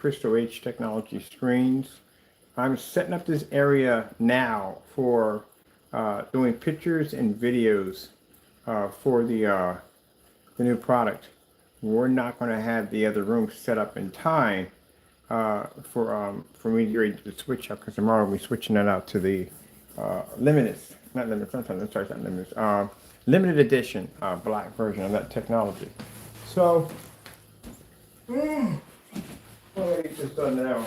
Crystal H Technology screens. I'm setting up this area now for doing pictures and videos for the new product. We're not going to have the other room set up in time for me to get ready to switch up, because tomorrow we'll be switching that out to the limited, not limited, sometimes I'm sorry, it's not limited, limited edition black version of that technology. So, let me get this done now.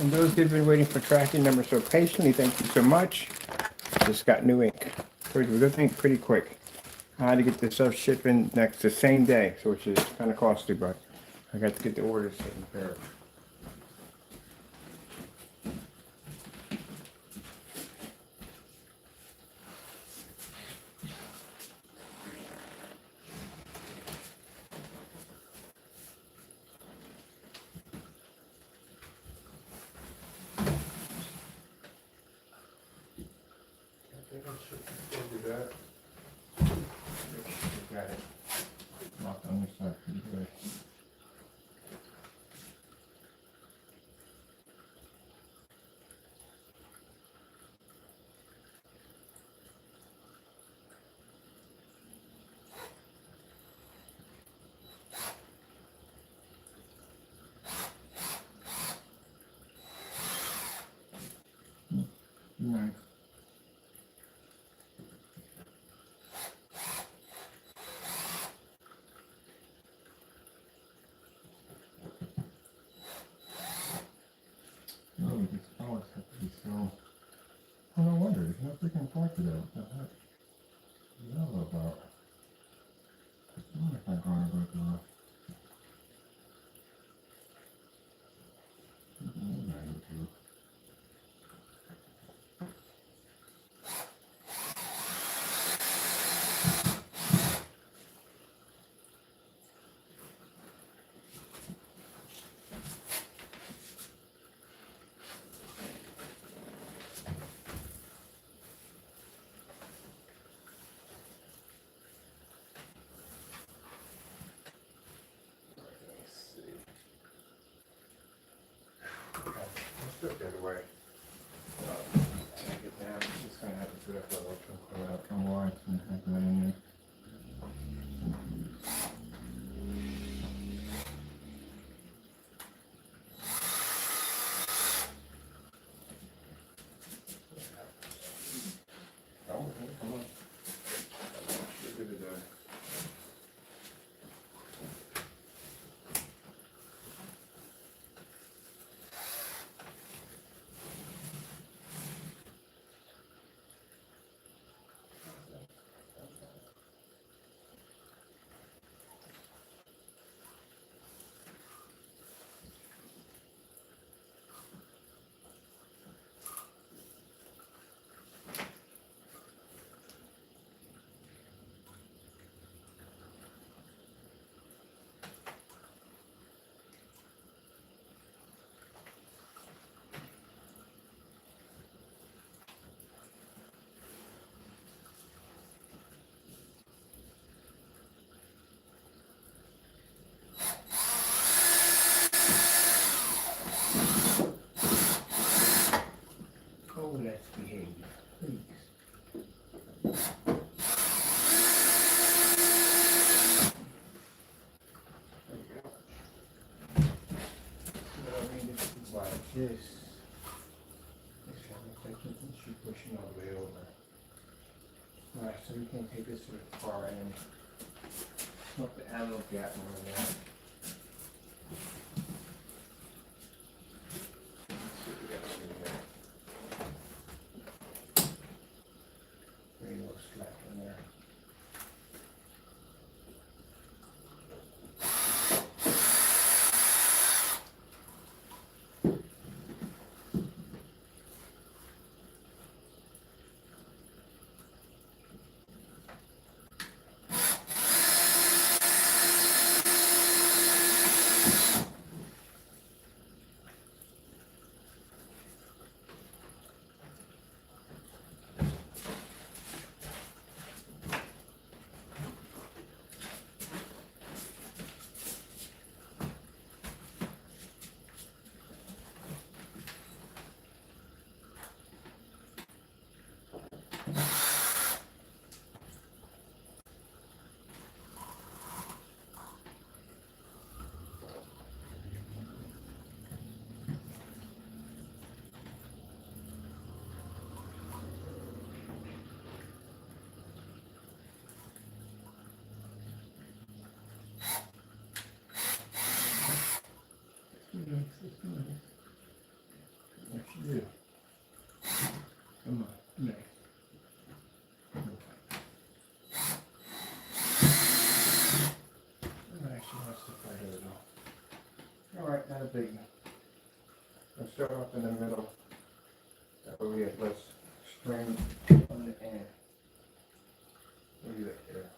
And those who've been waiting for tracking numbers so patiently, thank you so much. Just got new ink. So we're good thing pretty quick. I had to get this stuff shipping next the same day, so which is kind of costly, but I got to get the orders taken care of. I think I should do that. Got it. Locked on this side pretty good. Nice. Oh, these colors have to be so. Oh, no wonder. There's no freaking point to that. What the heck? Yellow about. I wonder if I'm going about the. Let's put that away. Take it down. Just gonna have to put up a little outcome lights and have that in there. Come on. Look at it. Oh, let's behave, please. There you go. So I mean, this is like this. This kind of like she's pushing all the way over. Alright, so we can take this to the far end. Put the ammo gap over there. Let's see what we got through here. Very little slack in there. Yeah. Come on. Nice. Actually, that's the part of it all. All right, not a biggie. Let's start off in the middle. That way we have less string on the end. Leave it there.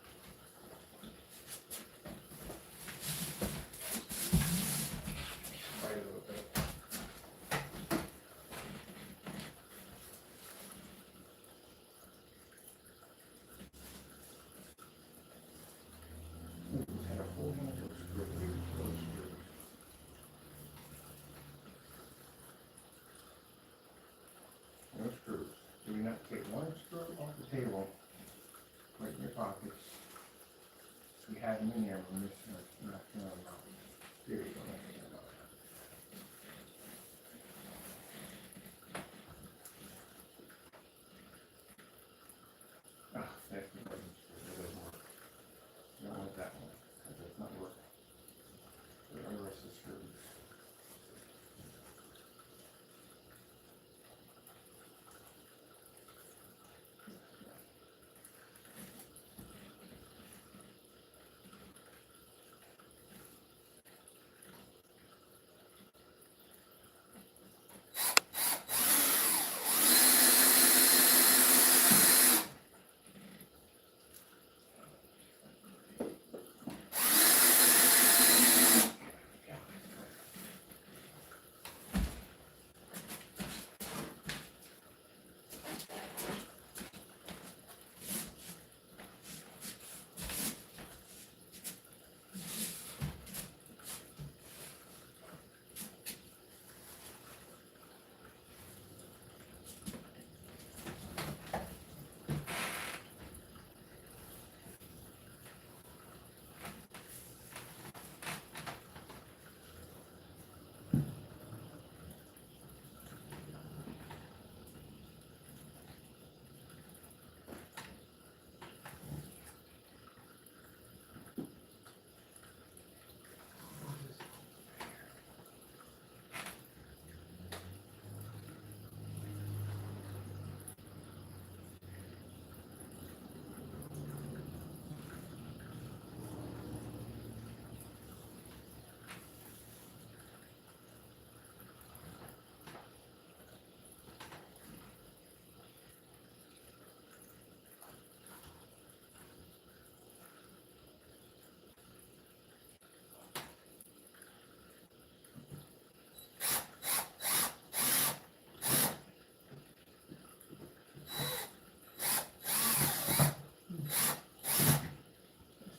Right a little bit. Had a whole bunch of screws. No screws. Do not take one screw off the table. Put it in your pockets. We had them in there when this not throwing them out. There you go. Ah, that's the button. It doesn't work. You don't want that one. That does not work. The other rest of the screws.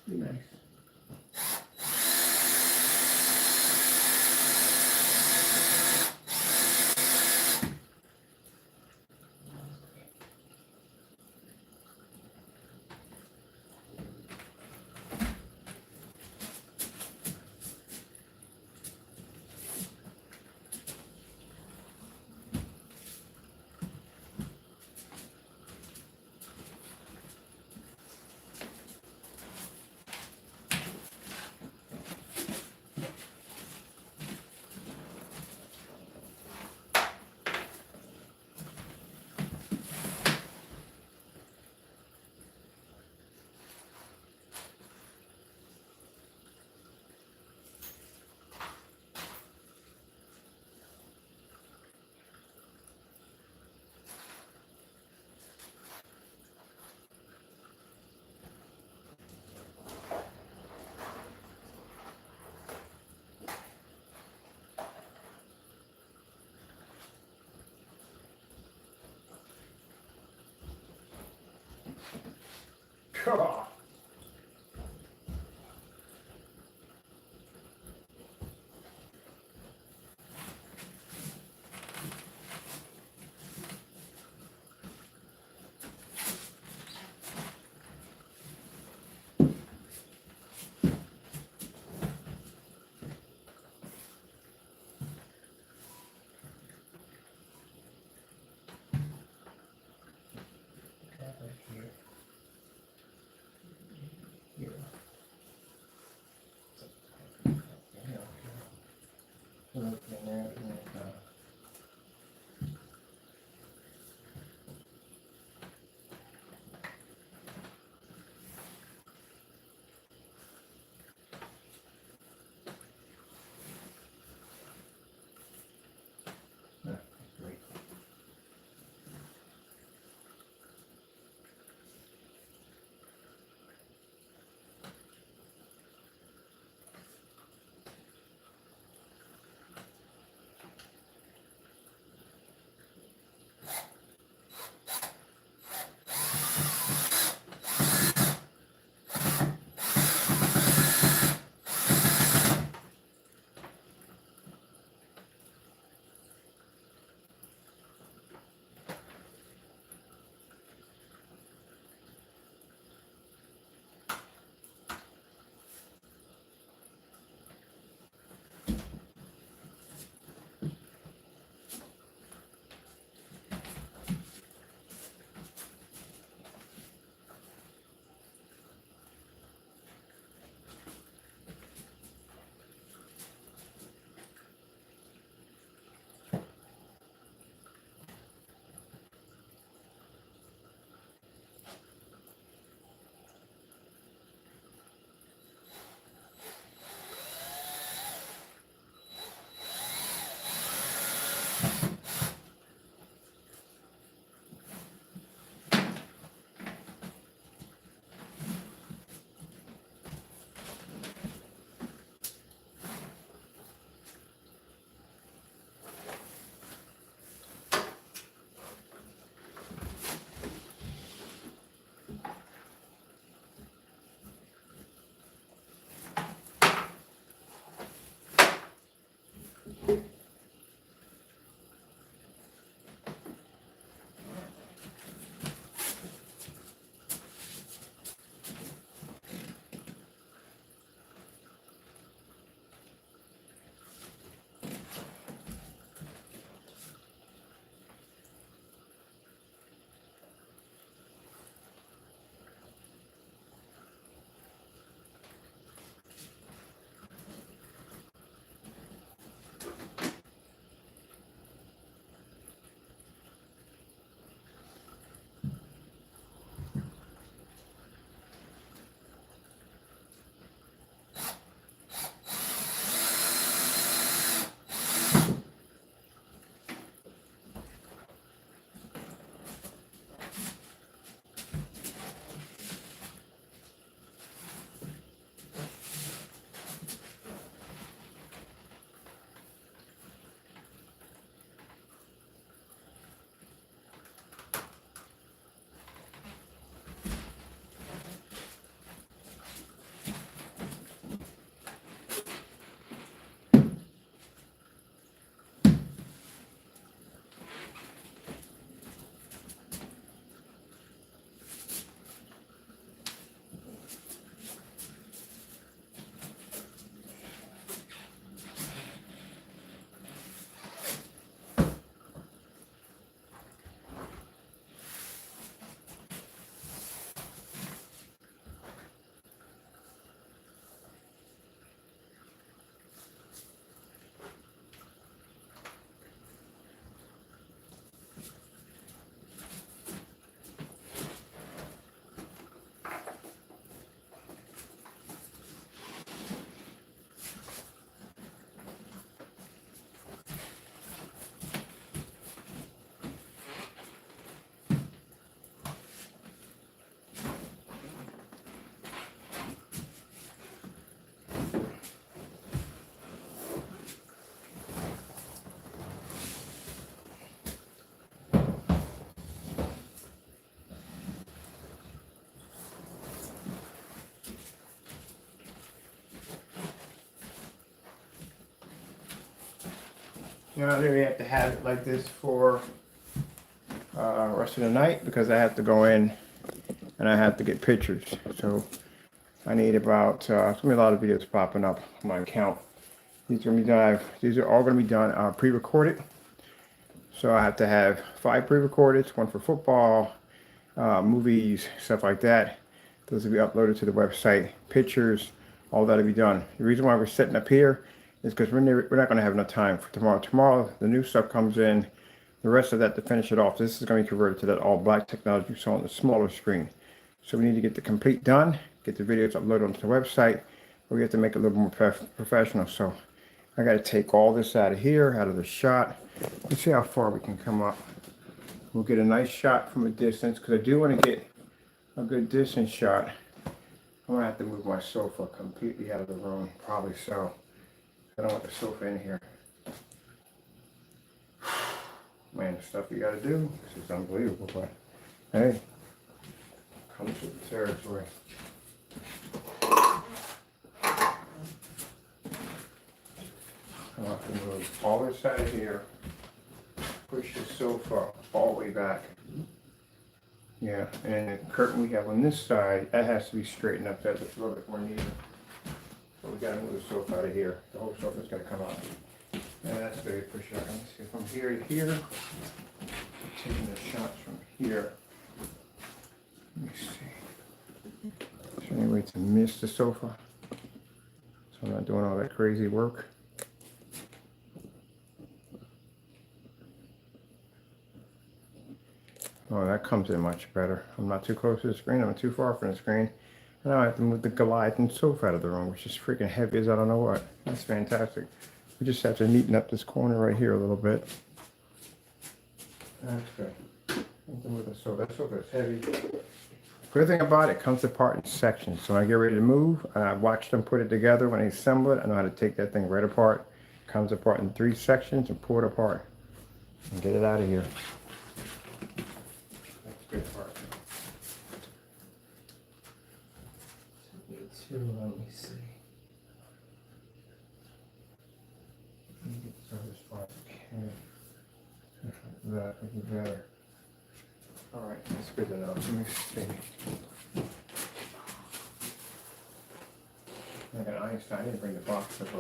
Be nice. God. Right here. Now I really have to have it like this for rest of the night because I have to go in and I have to get pictures. So I need about there's gonna be a lot of videos popping up on my account. These are gonna be done. These are all gonna be done pre-recorded. So I have to have 5 pre-recorded, one for football, movies, stuff like that. Those will be uploaded to the website. Pictures, all that'll be done. The reason why we're setting up here is because we're not going to have enough time for tomorrow. Tomorrow, the new stuff comes in. The rest of that to finish it off. This is going to be converted to that all black technology you saw on the smaller screen. So we need to get the complete done, get the videos uploaded onto the website. We have to make it a little more professional. So I got to take all this out of here, out of the shot. Let's see how far we can come up. We'll get a nice shot from a distance because I do want to get a good distance shot. I'm gonna have to move my sofa completely out of the room, probably so. I don't want the sofa in here. Man, the stuff you gotta do, this is unbelievable, but hey, comes with the territory. I'll have to move all this out of here, push the sofa all the way back. Yeah, and the curtain we have on this side, that has to be straightened up. That's a little bit more needed. So we gotta move the sofa out of here. The whole sofa's gonna come out. And that's very pushed out. Let me see, from here to here, taking the shots from here. Let me see. Is there any way to miss the sofa? So I'm not doing all that crazy work. Oh, that comes in much better. I'm not too close to the screen. I'm not too far from the screen. Now I have to move the Goliath sofa out of the room, which is freaking heavy as I don't know what. That's fantastic. We just have to neaten up this corner right here a little bit. That's good. Move the sofa. That sofa is heavy. Good thing about it, it comes apart in sections. So when I get ready to move, I watch them put it together. When they assemble it, I know how to take that thing right apart. It comes apart in 3 sections and pull it apart and get it out of here. Good part. Let me see. That would be better. All right, that's good enough. Let me see. I got Einstein. I didn't bring the box of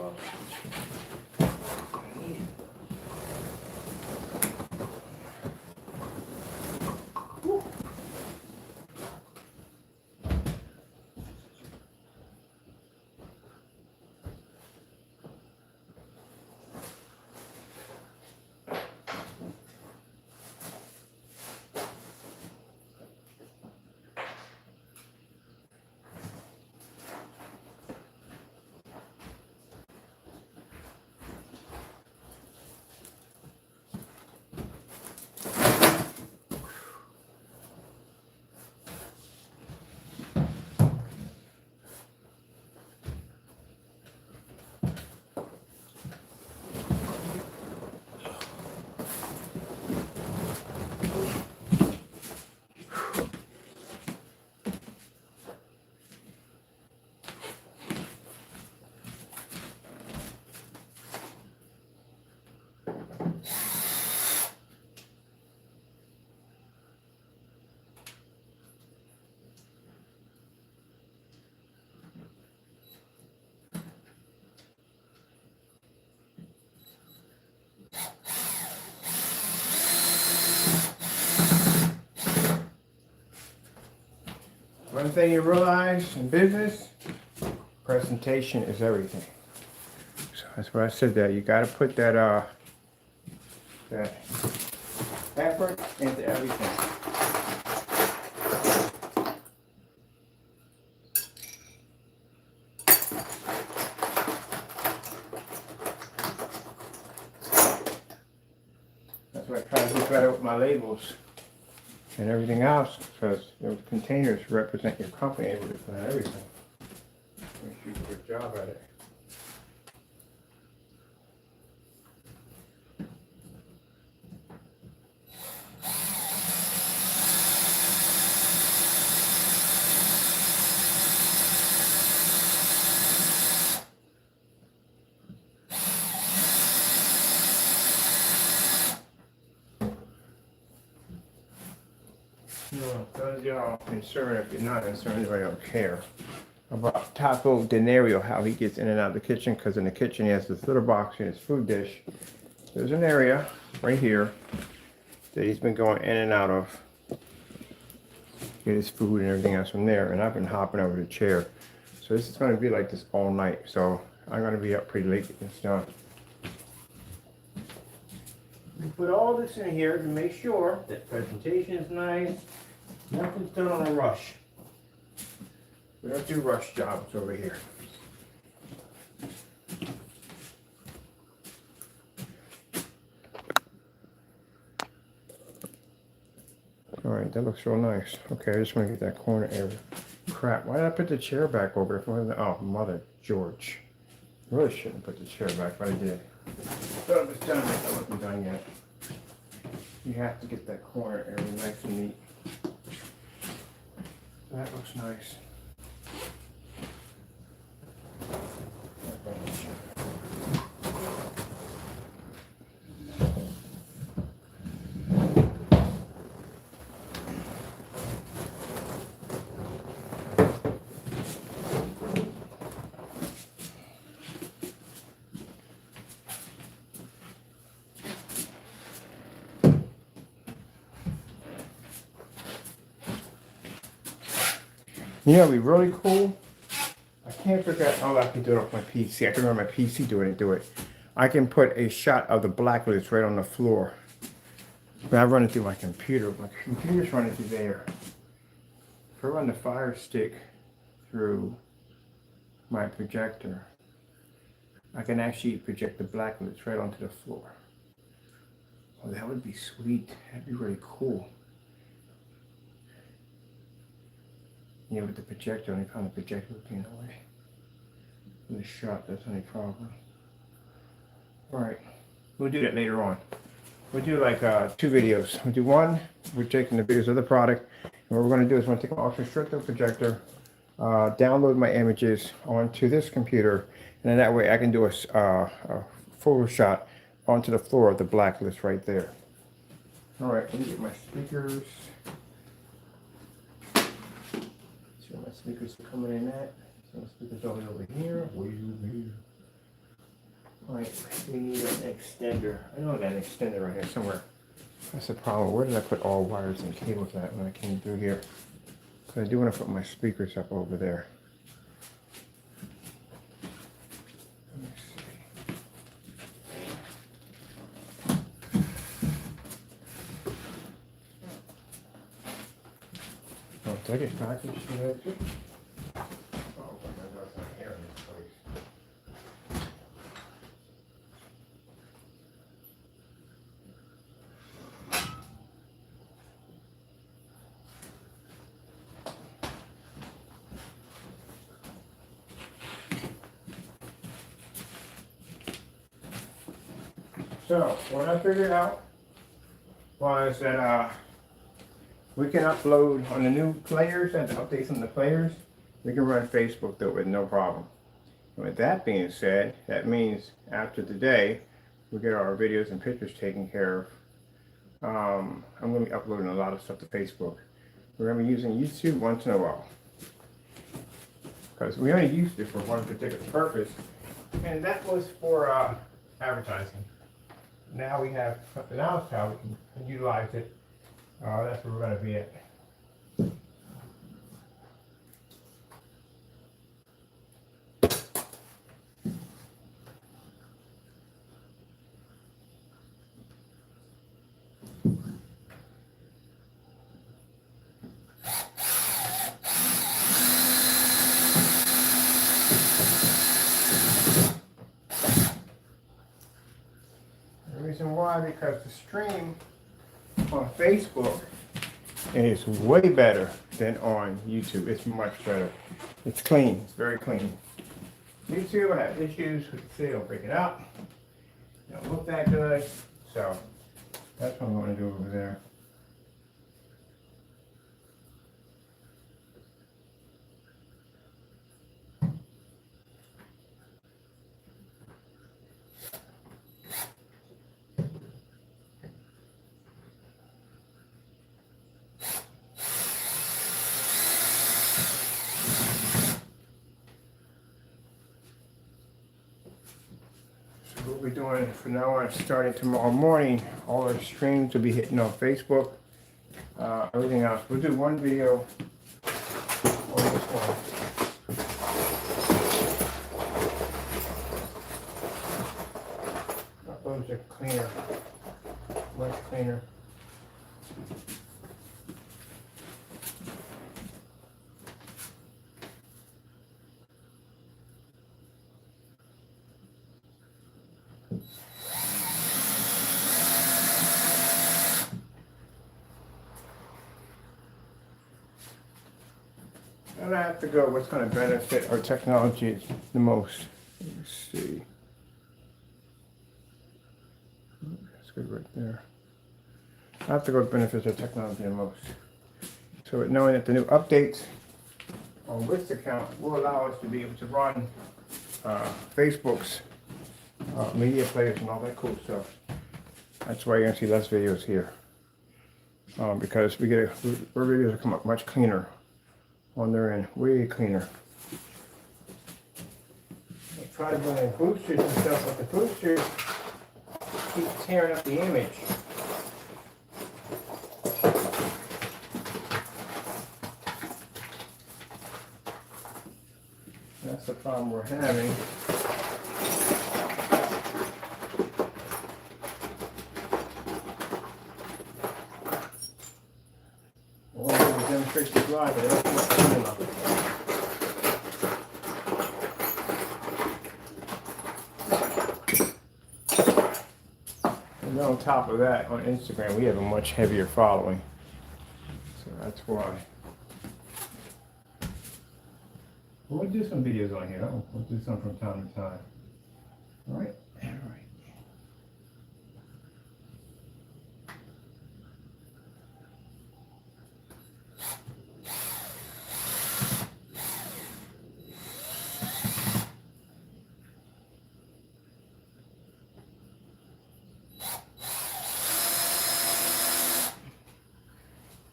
One thing you realize in business, presentation is everything. So that's what I said there. You got to put that effort into everything. That's why I try to do better with my labels and everything else, because those containers represent your company, able to put everything. Make you do a good job at it. No, those y'all concerned. If you're not concerned, I don't care about Taco Denario, how he gets in and out of the kitchen, because in the kitchen he has this little box in his food dish. There's an area right here that he's been going in and out of, get his food and everything else from there, and I've been hopping over the chair. So this is going to be like this all night, so I'm going to be up pretty late getting this done. We put all this in here to make sure that presentation is nice, nothing's done on a rush. We don't do rush jobs over here. All right, that looks real nice. Okay, I just want to get that corner area. Crap, why did I put the chair back over there? Oh, Mother George. I really shouldn't put the chair back, but I did. But it was done, I wasn't done yet. You have to get that corner area nice and neat. That looks nice. You know, it'd be really cool. I can't figure out. Oh, I can do it off my PC. I can run my PC do it. I can put a shot of the blacklist right on the floor. But I run it through my computer. My computer's running through there. If I run the Fire Stick through my projector, I can actually project the blacklist right onto the floor. Oh, that would be sweet. That'd be really cool. Yeah, with the projector, only kind of projector would be in the way. In the shot, that's the only problem. Alright, we'll do that later on. We'll do like 2 videos. We'll do one, we're taking the videos of the product. And what we're going to do is we're going to take an ultra restrictive projector, download my images onto this computer, and then that way I can do a photo shot onto the floor of the blacklist right there. Alright, let me get my speakers. My speakers are coming in at. So my speakers over here. Alright, we need an extender. I know I got an extender right here somewhere. That's the problem. Where did I put all wires and cables at when I came through here? Because I do want to put my speakers up over there. Let me see. Oh, did I get packaged for that too? Oh, my God, that's not here in this place. So, what I figured out was that we can upload on the new players and updates on the players. We can run Facebook though with no problem. And with that being said, that means after today, we get our videos and pictures taken care of. I'm going to be uploading a lot of stuff to Facebook. We're going to be using YouTube once in a while. Because we only used it for one particular purpose, and that was for advertising. Now we have something else how we can utilize it. That's where we're going to be at. The reason why, because the stream on Facebook is way better than on YouTube. It's much better. It's clean. It's very clean. YouTube, I have issues with the video breaking up. It don't look that good. So that's what I'm going to do over there. on, from now on, starting tomorrow morning, all our streams will be hitting on Facebook. Everything else. We'll do one video on this one. Those are cleaner, much cleaner. And I have to go what's going to benefit our technology the most. Let's see. That's good right there. I have to go benefit our technology the most. So knowing that the new updates on this account will allow us to be able to run Facebook's media players and all that cool stuff. That's why you're going to see less videos here. Because our videos will come up much cleaner on their end, way cleaner. I try to bring in boosters and stuff, but the boosters keep tearing up the image. That's the problem we're having. Demonstration live, but that's not good enough. And then on top of that, on Instagram, we have a much heavier following. So that's why. We'll do some videos on here. We'll do some from time to time. All right? All right.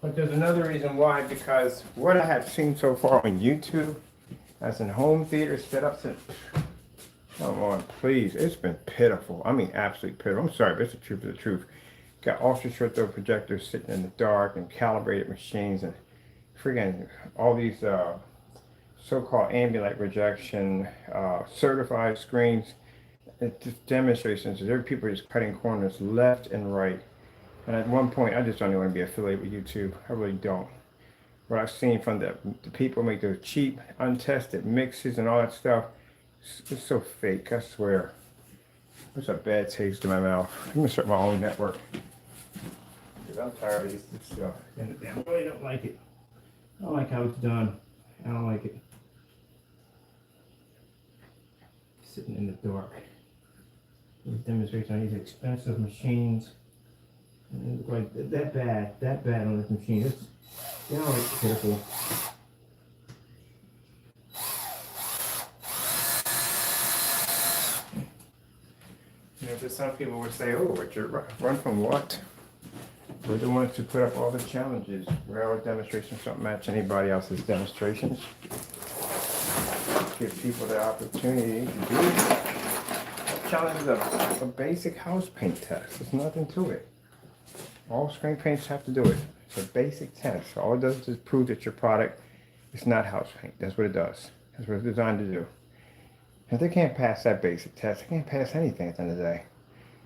But there's another reason why, because what I have seen so far on YouTube, as in home theater setups, and come on, please, it's been pitiful. I mean, absolutely pitiful. I'm sorry, but it's the truth of the truth. Got ultra short throw projectors sitting in the dark and calibrated machines and freaking all these so-called ambient projection, certified screens. It just demonstrations. There are people just cutting corners left and right. And at one point, I just don't even want to be affiliated with YouTube. I really don't. What I've seen from the people make those cheap, untested mixes and all that stuff, it's so fake, I swear. It's a bad taste in my mouth. I'm going to start my own network. Because I'm tired of this stuff. And I really don't like it. I don't like how it's done. I don't like it. Sitting in the dark. These demonstrations on these expensive machines. And it look like that bad on this machine. It's downright pitiful. You know, just some people would say, "Oh, but you're run from what?" We're the ones who put up all the challenges. Our demonstrations don't match anybody else's demonstrations. Give people the opportunity to do it. That challenge is a basic house paint test. There's nothing to it. All screen paints have to do it. It's a basic test. All it does is prove that your product is not house paint. That's what it does. That's what it's designed to do. If they can't pass that basic test, they can't pass anything at the end of the day.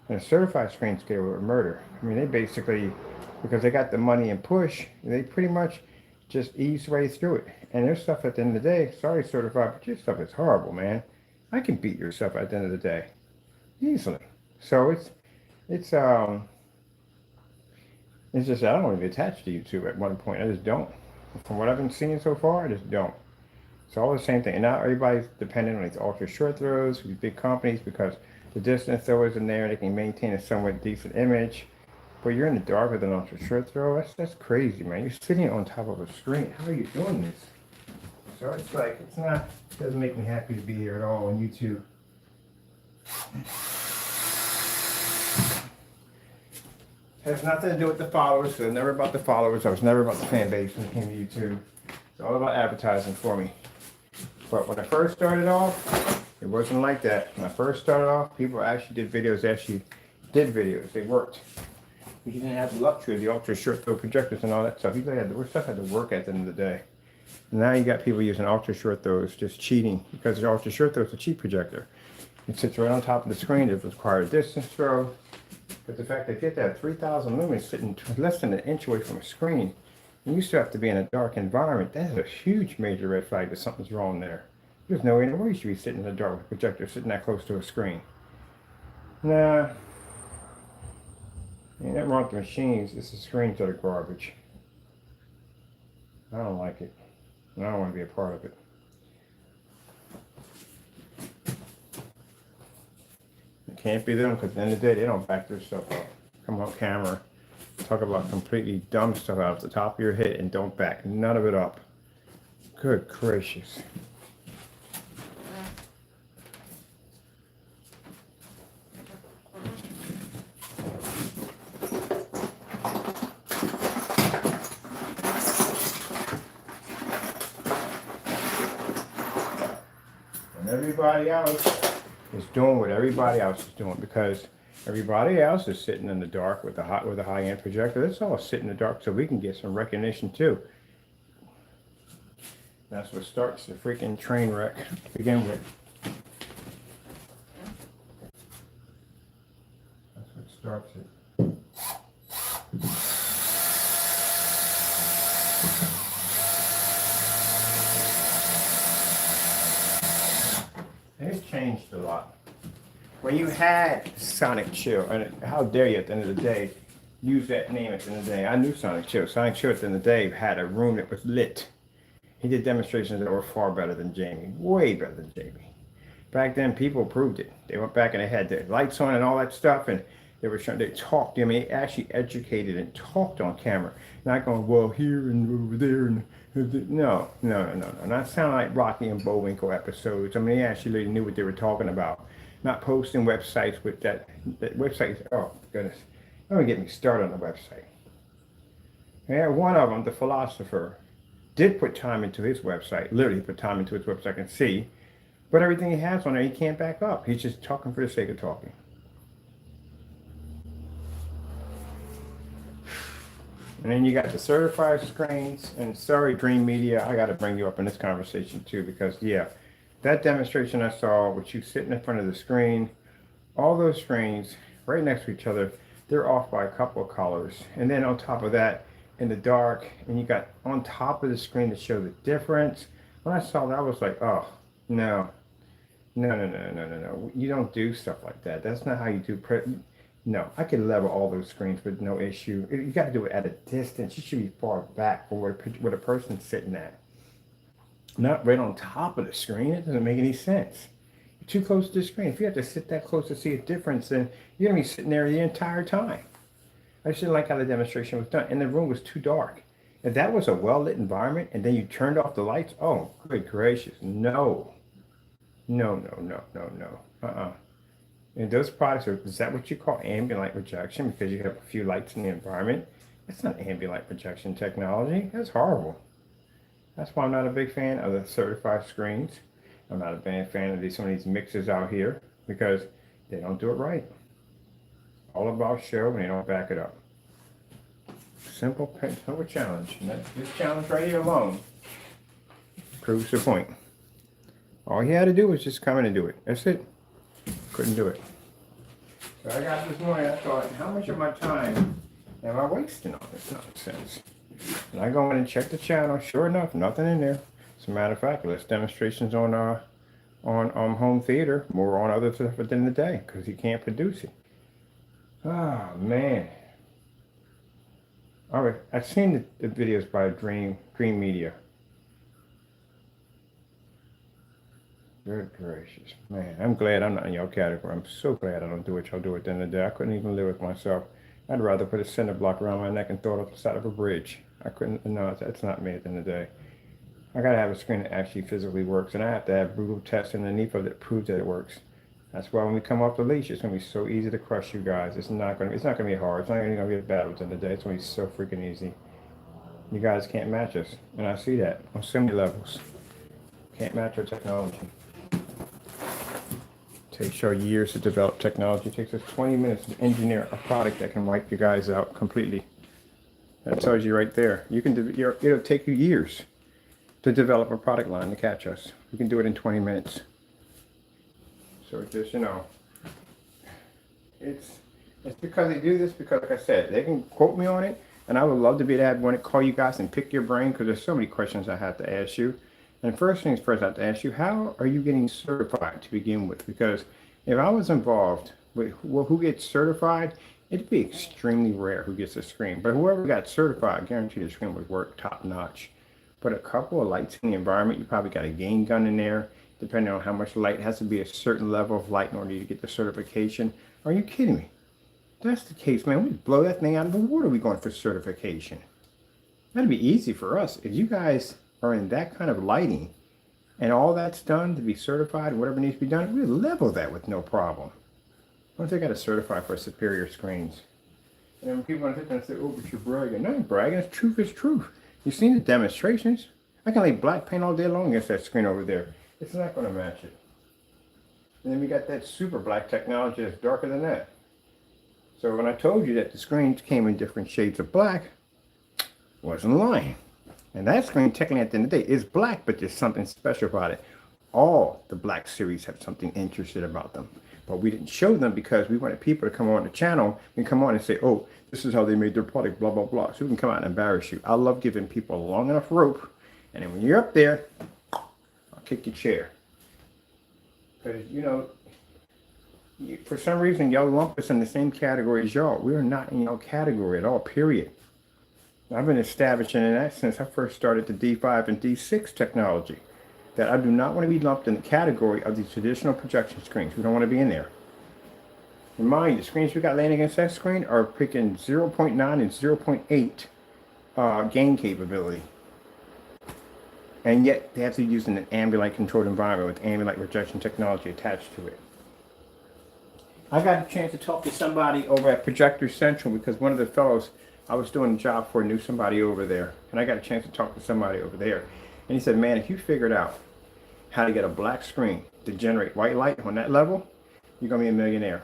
And a certified screen scale would murder. I mean, they basically, because they got the money and push, they pretty much just ease right through it. And their stuff at the end of the day, sorry certified, but your stuff is horrible, man. I can beat your stuff at the end of the day. Easily. So it's just, I don't want to be attached to YouTube at one point. I just don't. From what I've been seeing so far, I just don't. It's all the same thing. And now everybody's dependent on these ultra short throws, these big companies, because the distance throw in there, they can maintain a somewhat decent image. But you're in the dark with an ultra short throw. That's crazy, man. You're sitting on top of a screen. How are you doing this? So it's like, it doesn't make me happy to be here at all on YouTube. Has nothing to do with the followers. So never about the followers. I was never about the fan base when it came to YouTube. It's all about advertising for me. But when I first started off, It wasn't like that. When I first started off, people actually did videos, They worked. You didn't have the luxury of the ultra short throw projectors and all that stuff. Stuff had to work at the end of the day. And now you got people using ultra short throws just cheating because the ultra short throw is a cheap projector. It sits right on top of the screen. It requires a distance throw. But the fact that you get that 3,000 lumens sitting less than an inch away from a screen, and you still have to be in a dark environment, that is a huge major red flag that something's wrong there. There's no way in the world you should be sitting in the dark with a projector sitting that close to a screen. Nah. Ain't nothing wrong with the machines. It's the screens that are garbage. I don't like it. And I don't want to be a part of it. It can't be them because at the end of the day, they don't back their stuff up. Come on camera. Talk about completely dumb stuff out of the top of your head and don't back none of it up. Good gracious. And everybody else is doing what everybody else is doing because everybody else is sitting in the dark with a high-end projector. Let's all sit in the dark so we can get some recognition too. That's what starts the freaking train wreck to begin with. That's what starts it. It's changed a lot. When you had Sonic Chill, and how dare you at the end of the day use that name at the end of the day. I knew Sonic Chill. Sonic Chill at the end of the day had a room that was lit. He did demonstrations that were far better than Jamie. Way better than Jamie. Back then, people proved it. They went back and they had their lights on and all that stuff, and they talked. I mean, they actually educated and talked on camera. Not going, well, here and over there. And no. Not sound like Rocky and Bullwinkle episodes. I mean, they actually knew what they were talking about. Not posting websites with that website. Oh, goodness. Don't get me started on the website. Yeah, one of them, the philosopher, did put time into his website. Literally put time into his website. I can see. But everything he has on there, he can't back up. He's just talking for the sake of talking. And then you got the certified screens. And sorry, Dream Media, I got to bring you up in this conversation too, because yeah, that demonstration I saw with you sitting in front of the screen, all those screens right next to each other, they're off by a couple of colors. And then on top of that, in the dark, and you got on top of the screen to show the difference. When I saw that, I was like, oh, no. You don't do stuff like that. That's not how you do No, I could level all those screens with no issue. You got to do it at a distance. You should be far back from where a person's sitting at. Not right on top of the screen. It doesn't make any sense. You're too close to the screen. If you have to sit that close to see a difference, then you're going to be sitting there the entire time. I just didn't like how the demonstration was done. And the room was too dark. If that was a well-lit environment and then you turned off the lights, oh, good gracious, no. And those products is that what you call ambient light projection because you have a few lights in the environment? That's not ambient light projection technology. That's horrible. That's why I'm not a big fan of the certified screens. I'm not a big fan of some of these mixers out here because they don't do it right. All about show and they don't back it up. Simple challenge. And this challenge right here alone proves the point. All he had to do was just come in and do it. That's it. Couldn't do it. So I got this morning, I thought, how much of my time am I wasting on this nonsense? And I go in and check the channel. Sure enough, nothing in there. As a matter of fact, less demonstrations on home theater, more on other stuff at the end of the day, because he can't produce it. Oh, man. All right, I've seen the videos by Dream Media. Good gracious. Man, I'm glad I'm not in your category. I'm so glad I don't do what y'all do at the end of the day. I couldn't even live with myself. I'd rather put a cinder block around my neck and throw it off the side of a bridge. I couldn't, no, that's not me at the end of the day. I gotta have a screen that actually physically works, and I have to have brutal tests underneath of it that proves that it works. That's why when we come off the leash, it's gonna be so easy to crush you guys. It's not gonna be hard. It's not even gonna be a battle at the end of the day. It's gonna be so freaking easy. You guys can't match us, and I see that on so many levels. Can't match our technology. Takes you years to develop technology. It takes us 20 minutes to engineer a product that can wipe you guys out completely. That tells you right there. It'll take you years to develop a product line to catch us. We can do it in 20 minutes. So just, it's because they do this because, like I said, they can quote me on it, and I would love to be able to call you guys and pick your brain because there's so many questions I have to ask you. And first things first, I have to ask you, how are you getting certified to begin with? Because if I was involved with who gets certified, it'd be extremely rare who gets a screen. But whoever got certified, I guarantee the screen would work top notch. But a couple of lights in the environment, you probably got a gain gun in there, depending on how much light. It has to be a certain level of light in order to get the certification. Are you kidding me? If that's the case, man, we'd blow that thing out of the water. We going for certification. That'd be easy for us. If you guys are in that kind of lighting and all that's done to be certified, whatever needs to be done, we level that with no problem. What if they got to certify for superior screens? And then people want to sit there and say, oh, but you're bragging. No, I'm bragging. It's truth is truth. You've seen the demonstrations. I can lay black paint all day long against that screen over there. It's not going to match it. And then we got that super black technology that's darker than that. So when I told you that the screens came in different shades of black, I wasn't lying. And that screen, technically at the end of the day, is black, but there's something special about it. All the black series have something interesting about them. But we didn't show them because we wanted people to come on the channel and come on and say, oh, this is how they made their product, blah, blah, blah. So we can come out and embarrass you. I love giving people a long enough rope. And then when you're up there, I'll kick your chair. Because, for some reason, y'all lump us in the same category as y'all. We're not in your category at all, period. I've been establishing that since I first started the D5 and D6 technology. That I do not want to be lumped in the category of these traditional projection screens. We don't want to be in there. Remind you, the screens we got laying against that screen are picking 0.9 and 0.8 gain capability. And yet, they have to use an ambient controlled environment with ambient projection technology attached to it. I got a chance to talk to somebody over at Projector Central because one of the fellows I was doing a job for knew somebody over there. And I got a chance to talk to somebody over there. And he said, man, if you figured out how to get a black screen to generate white light on that level, you're going to be a millionaire.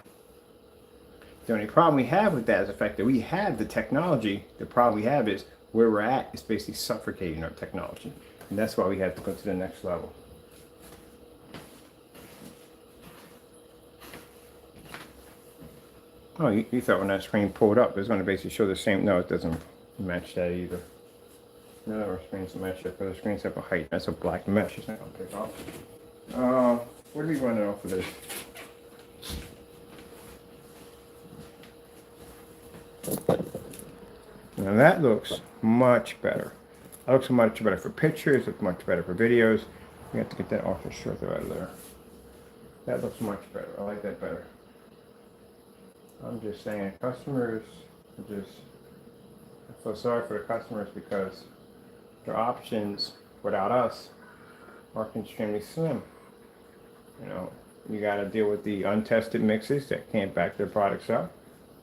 The only problem we have with that is the fact that we have the technology. The problem we have is where we're at is basically suffocating our technology. And that's why we have to go to the next level. Oh, you thought when that screen pulled up, it was going to basically show the same. No, it doesn't match that either. None of our screens match it, because the screens have a height. That's a black mesh. It's not going to pick off. What are we running off of this? Now that looks much better. That looks much better for pictures. It's much better for videos. We have to get that off the shirt out of there. That looks much better. I like that better. I'm just saying, customers I feel sorry for the customers because their options without us are extremely slim. You got to deal with the untested mixes that can't back their products up,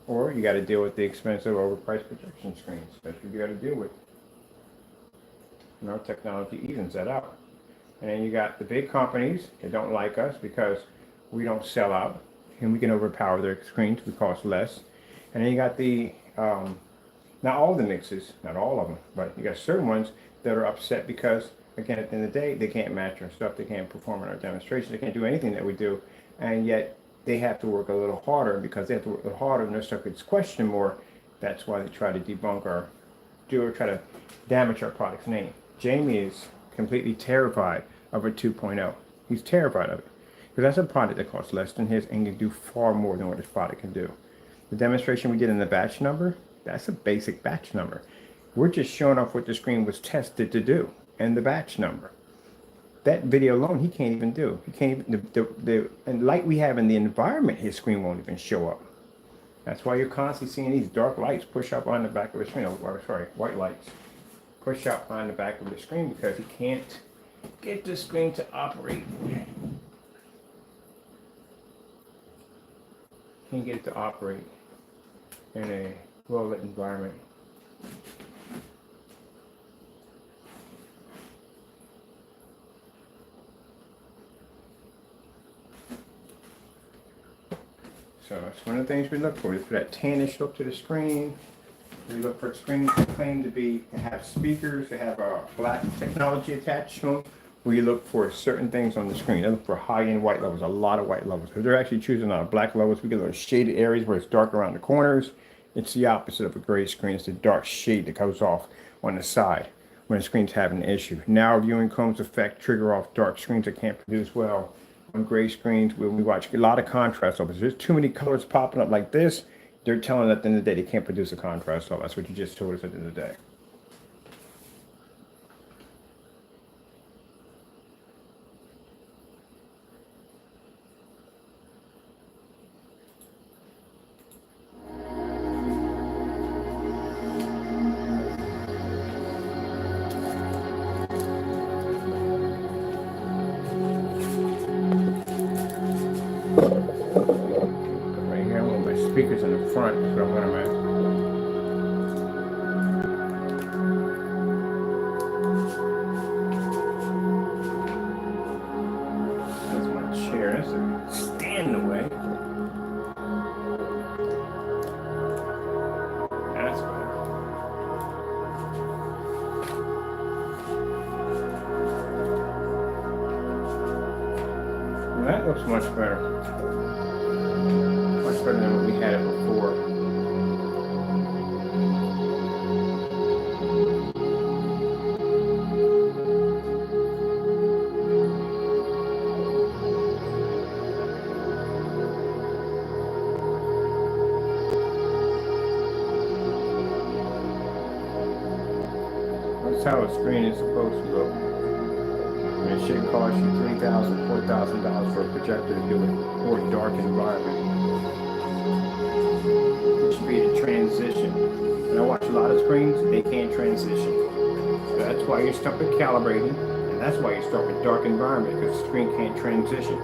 or you got to deal with the expensive overpriced projection screens. That's what you got to deal with. Technology evens that out. And then you got the big companies that don't like us because we don't sell out and we can overpower their screens. We cost less. And then you got the not all the mixes, not all of them, but you got certain ones that are upset because, again, at the end of the day, they can't match our stuff. They can't perform in our demonstrations. They can't do anything that we do. And yet they have to work a little harder, because they have to work a little harder and their stuff gets questioned more. That's why they try to debunk try to damage our product's name. Jamie is completely terrified of a 2.0. He's terrified of it. Because that's a product that costs less than his and can do far more than what his product can do. The demonstration we did in the batch number, that's a basic batch number. We're just showing off what the screen was tested to do and the batch number. That video alone, he can't even do. He can't even, the light we have in the environment, his screen won't even show up. That's why you're constantly seeing these dark lights push up on the back of the screen. White lights push up on the back of the screen because he can't get the screen to operate. Can't get it to operate in a well-lit environment. So that's one of the things we look for. We look for that tannish look to the screen. We look for screens that claim to have speakers, to have black technology attached to them. We look for certain things on the screen. They look for high-end white levels, a lot of white levels. If they're actually choosing black levels, we get little shaded areas where it's dark around the corners. It's the opposite of a gray screen. It's the dark shade that goes off on the side when the screen's having an issue. Narrow viewing cones effect trigger off dark screens that can't produce well on gray screens. When we watch a lot of contrast levels, there's too many colors popping up like this, they're telling us at the end of the day they can't produce a contrast level. That's what you just told us at the end of the day. Right here, I want my speakers in the front, so I want them at. That's my chair. That's a stand in the way. That's better. Well, that looks much better. Much better than what we had it before. That's how a screen is supposed to look. And it shouldn't cost you $3,000, $4,000 for a projector to do it, or a dark environment. It should be the transition. And I watch a lot of screens, they can't transition. So that's why you start with calibrating, and that's why you start with dark environment, because the screen can't transition.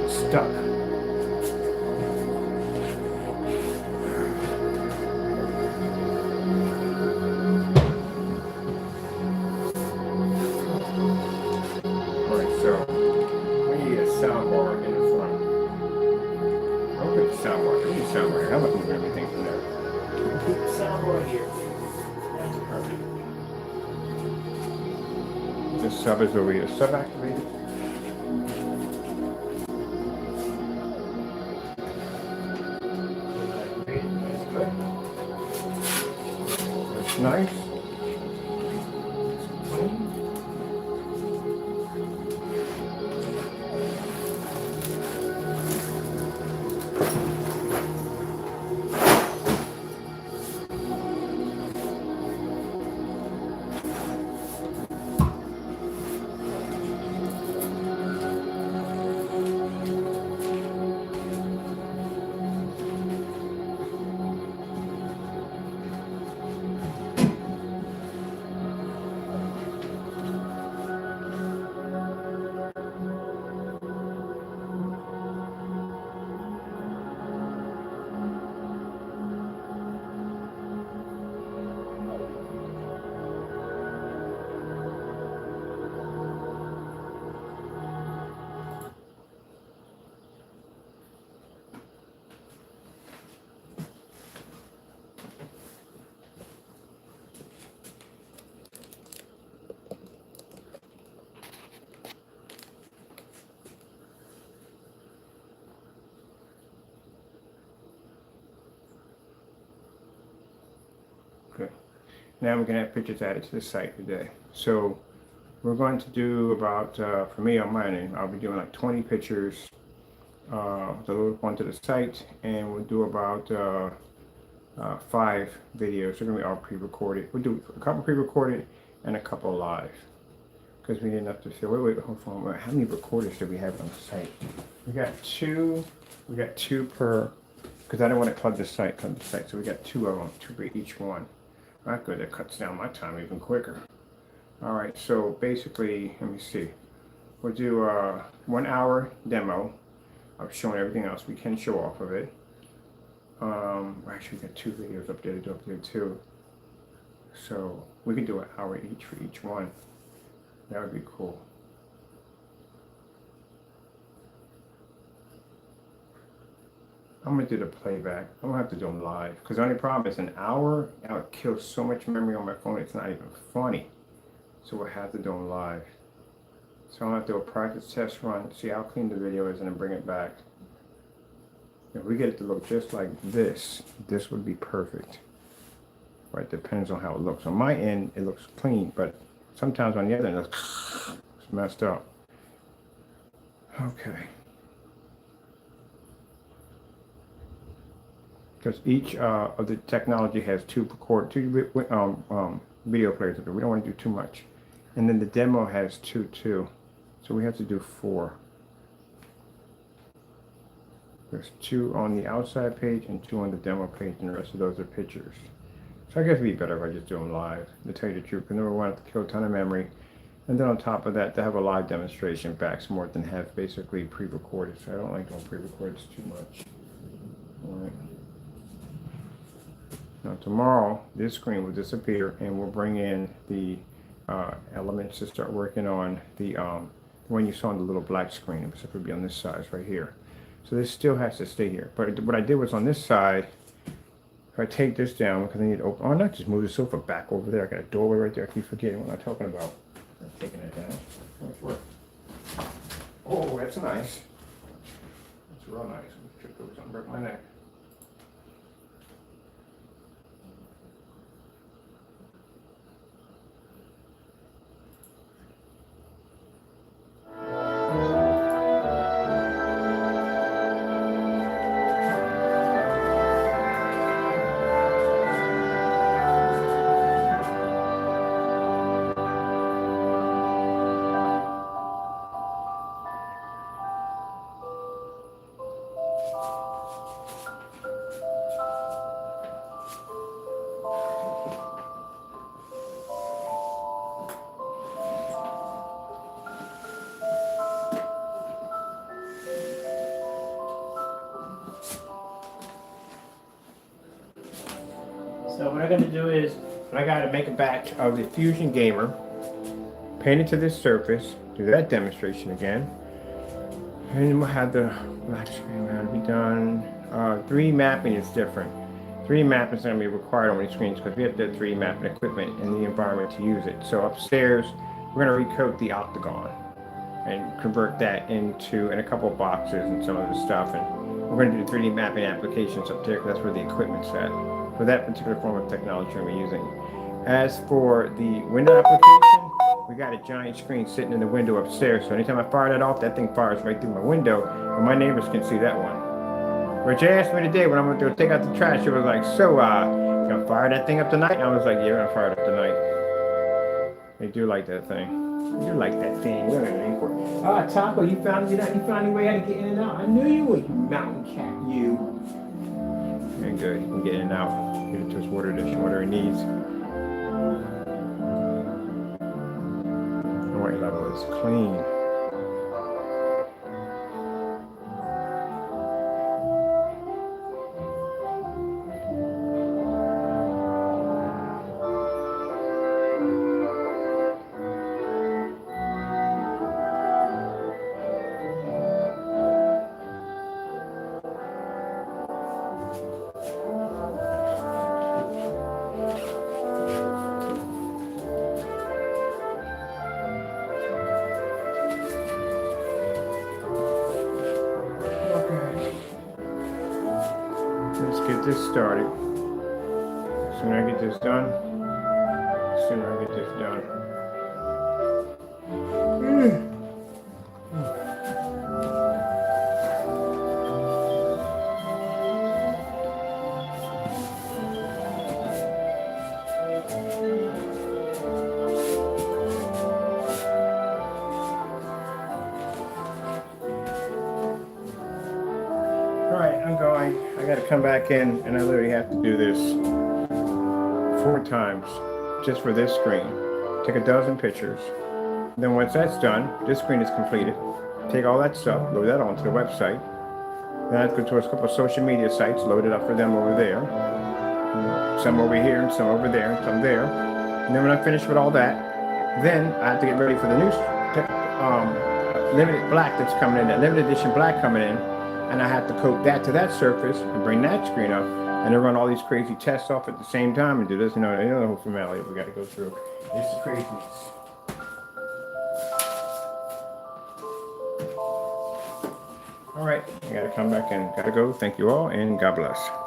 It's stuck. Alright, so we need a soundbar in the front. I'll put the soundbar. Give me the soundbar here. I'm not moving everything from there. Keep the soundbar here. That's perfect. This sub is over here. Sub activated. That's good. That's nice. It's clean. Good. Now we're going to have pictures added to the site today. So we're going to do about, for me on my end, I'll be doing like 20 pictures to load onto the site, and we'll do about 5 videos. They're going to be all pre-recorded. We'll do a couple pre-recorded and a couple live, because we need enough to show. Wait, hold on. How many recorders do we have on the site? We got two per, because I don't want to club the site. So we got 2 of them, 2 for each one. Not good. That cuts down my time even quicker. All right, so basically, let me see. We'll do a 1 hour demo of showing everything else we can show off of it. Actually, we got 2 videos up there to do up there too. So we can do an hour each for each one. That would be cool. I'm gonna do the playback. I'm gonna have to do them live because the only problem is an hour. I would kill so much memory on my phone. It's not even funny. So we'll have to do them live. So I'm gonna have to do a practice test run, see how clean the video is, and then bring it back. If we get it to look just like this would be perfect. Right? Depends on how it looks. On my end, it looks clean, but sometimes on the other end, it's messed up. Okay. Because each of the technology has two video players. We don't want to do too much. And then the demo has two too. So we have to do 4. There's 2 on the outside page and 2 on the demo page, and the rest of those are pictures. So I guess it'd be better if I just do them live, to tell you the truth. Because number one, I have to kill a ton of memory. And then on top of that, to have a live demonstration back's more than have basically pre-recorded. So I don't like doing pre-recordeds too much. All right. Now tomorrow, this screen will disappear and we'll bring in the elements to start working on the one you saw on the little black screen. It's going to be on this size right here. So this still has to stay here. But what I did was on this side, if I take this down, because I need to open, oh, not just move the sofa back over there. I got a doorway right there. I keep forgetting what I'm talking about. I'm taking it down. Oh, that's nice. That's real nice. Trip over something, break my neck. So what I'm going to do is, I got to make a batch of the Fusion Gamer, paint it to this surface, do that demonstration again, and then we'll have the black screen to be done. 3D mapping is different. 3D mapping is going to be required on these screens because we have the 3D mapping equipment in the environment to use it. So upstairs, we're going to recoat the octagon and convert that into, in a couple of boxes and some of the stuff. And we're going to do the 3D mapping applications up there because that's where the equipment's at, for that particular form of technology we're using. As for the window application, we got a giant screen sitting in the window upstairs. So anytime I fire that off, that thing fires right through my window, and my neighbors can see that one. Which they asked me today when I'm going to take out the trash, it was like, so, you gonna fire that thing up tonight? And I was like, yeah, we're gonna fire it up tonight. They do like that thing. They do like that thing. What are they waiting for? Ah, Taco, you found any way how to get in and out. I knew you would, you mountain cat, you. Very good. You can get in and out. Get it to his water dish, whatever he needs. The white level is clean. Let's get this started. The sooner I get this done, the sooner I get this done. Alright, I'm going. I gotta come back in and I literally have to do this 4 times just for this screen. Take a dozen pictures. Then once that's done, this screen is completed. Take all that stuff, load that onto the website. Then I have to go to a couple of social media sites, load it up for them over there. Some over here and some over there and some there. And then when I'm finished with all that, then I have to get ready for the new limited black that's coming in, that limited edition black coming in. and I have to coat that to that surface and bring that screen up, and then run all these crazy tests off at the same time and do this, you know the whole formality we got to go through. It's the craziness. All right, I got to come back and got to go. Thank you all, and God bless.